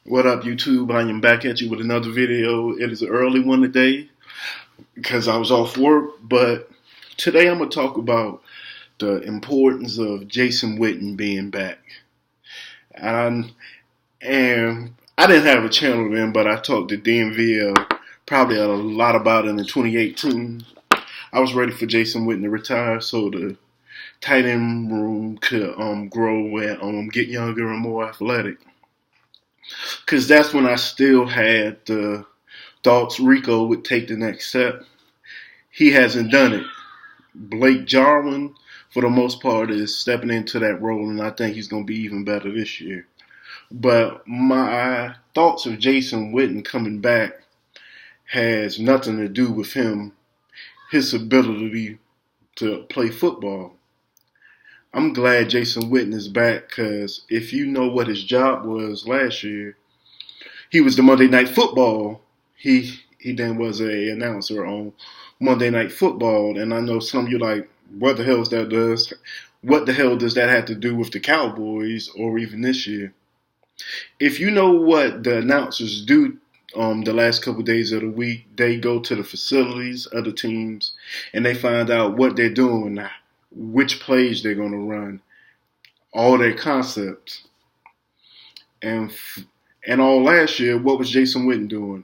What up, YouTube? I am back at you with another video. It is an early one today because I was off work, but today I'm going to talk about the importance of Jason Witten being back. And I didn't have a channel then, but I talked to DMVL probably a lot about it in 2018. I was ready for Jason Witten to retire so the tight end room could grow and get younger and more athletic. Because that's when I still had the thoughts Rico would take the next step. He hasn't done it. Blake Jarwin, for the most part, is stepping into that role, and I think he's going to be even better this year. But my thoughts of Jason Witten coming back has nothing to do with him, his ability to play football. I'm glad Jason Witten is back because if you know what his job was last year, he was the Monday Night Football. He then was an announcer on Monday Night Football, and I know some of you like, what the hell is that does? What the hell does that have to do with the Cowboys or even this year? If you know what the announcers do the last couple of days of the week, they go to the facilities of the teams and they find out what they're doing, which plays they're going to run, all their concepts. And all last year, what was Jason Witten doing?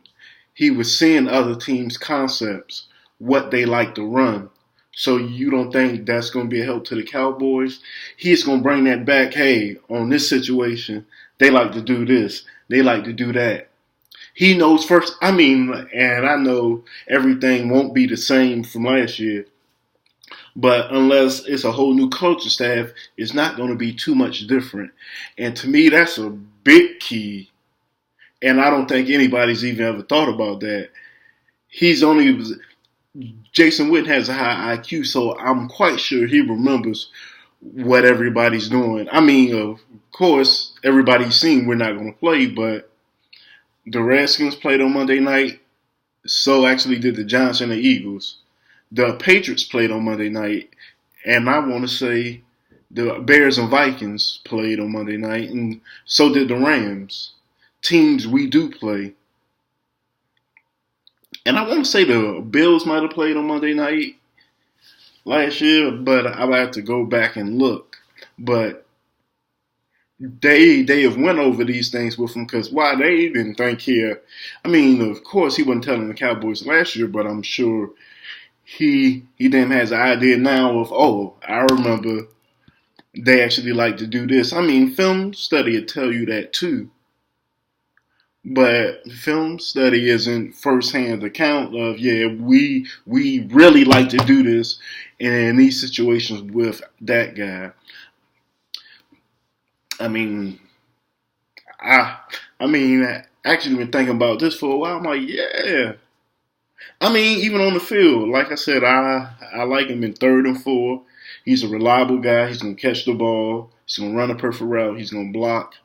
He was seeing other teams' concepts, what they like to run. So you don't think that's going to be a help to the Cowboys? He's going to bring that back. Hey, on this situation, they like to do this. They like to do that. He knows first. And I know everything won't be the same from last year. But unless it's a whole new coaching staff, it's not going to be too much different. And to me, that's a big key. And I don't think anybody's even ever thought about that. Jason Witten has a high IQ, so I'm quite sure he remembers what everybody's doing. Of course, everybody's seen we're not going to play, but the Redskins played on Monday night. So actually did the Giants and the Eagles. The Patriots played on Monday night, and I want to say the Bears and Vikings played on Monday night, and so did the Rams. Teams we do play. And I want to say the Bills might have played on Monday night last year, but I'll have to go back and look. But they have went over these things with him because why they didn't think here. Of course he wasn't telling the Cowboys last year, but I'm sure he then has an idea now of, I remember they actually like to do this. Film study will tell you that too. But film study isn't firsthand account of, we really like to do this in these situations with that guy. Actually been thinking about this for a while. I'm like, yeah. Even on the field, like I said, I like him in 3rd and 4. He's a reliable guy. He's going to catch the ball. He's going to run a perfect route. He's going to block.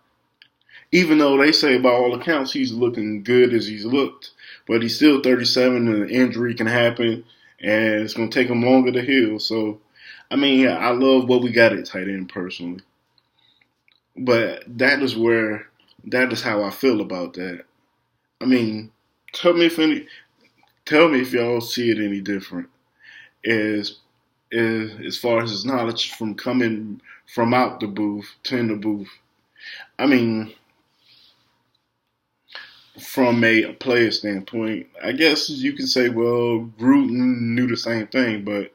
Even though they say by all accounts he's looking good as he's looked, but he's still 37 and an injury can happen and it's going to take him longer to heal. So, I love what we got at tight end personally. But that is how I feel about that. Tell me if y'all see it any different as far as his knowledge from coming from out the booth to in the booth. From a player standpoint, I guess you can say, well, Gruden knew the same thing, but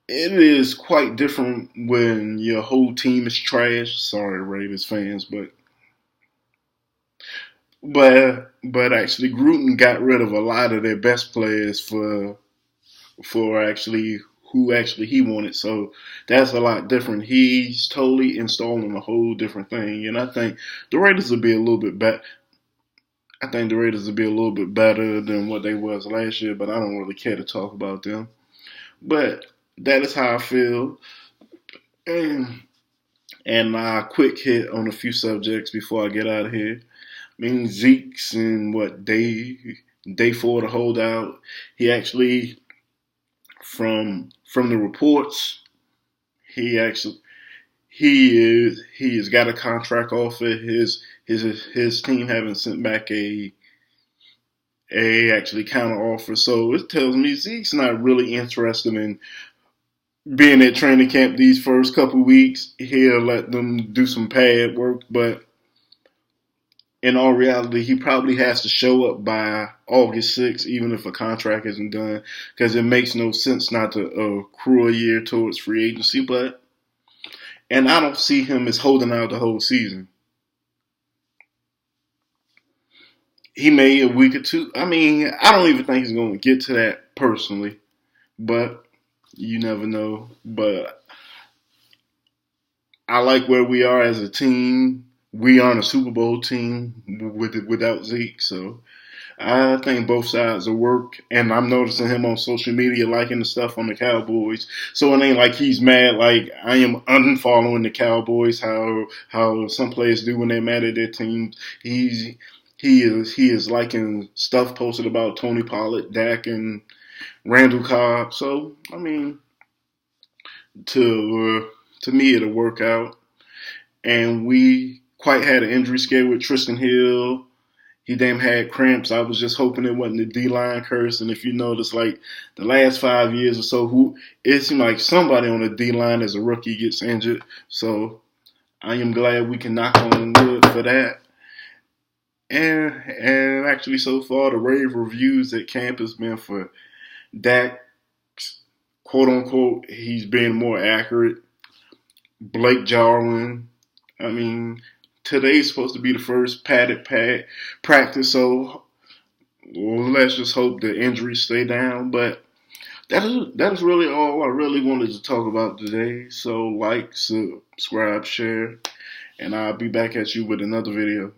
it is quite different when your whole team is trash. Sorry, Raiders fans, but actually Gruden got rid of a lot of their best players for actually who actually he wanted. So that's a lot different. He's totally installing a whole different thing. And I think the Raiders will be a little bit better. I think the Raiders will be a little bit better than what they was last year, but I don't really care to talk about them. But that is how I feel. And a quick hit on a few subjects before I get out of here. Zeke's in day 4 to hold out. He actually, from the reports, he he has got a contract offer. His team haven't sent back a actually counter offer. So it tells me Zeke's not really interested in being at training camp these first couple weeks. He'll let them do some pad work, but in all reality, he probably has to show up by August 6th, even if a contract isn't done, because it makes no sense not to accrue a year towards free agency. And I don't see him as holding out the whole season. He may a week or two. I mean, I don't even think he's going to get to that personally, but you never know. But I like where we are as a team. We aren't a Super Bowl team without Zeke, so I think both sides will work. And I'm noticing him on social media liking the stuff on the Cowboys, so it ain't like he's mad. Like I am unfollowing the Cowboys, how some players do when they're mad at their teams. He is liking stuff posted about Tony Pollard, Dak, and Randall Cobb. So I mean, to me, it'll work out. And we quite had an injury scare with Tristan Hill. He damn had cramps. I was just hoping it wasn't the D-line curse. And if you notice, like the last 5 years or so, it seemed like somebody on the D-line as a rookie gets injured. So I am glad we can knock on wood for that. And actually, so far, the rave reviews at camp has been for Dak, quote unquote, he's being more accurate. Blake Jarwin. I mean, today's supposed to be the first padded practice, so let's just hope the injuries stay down. But that is really all I really wanted to talk about today. So like, subscribe, share, and I'll be back at you with another video.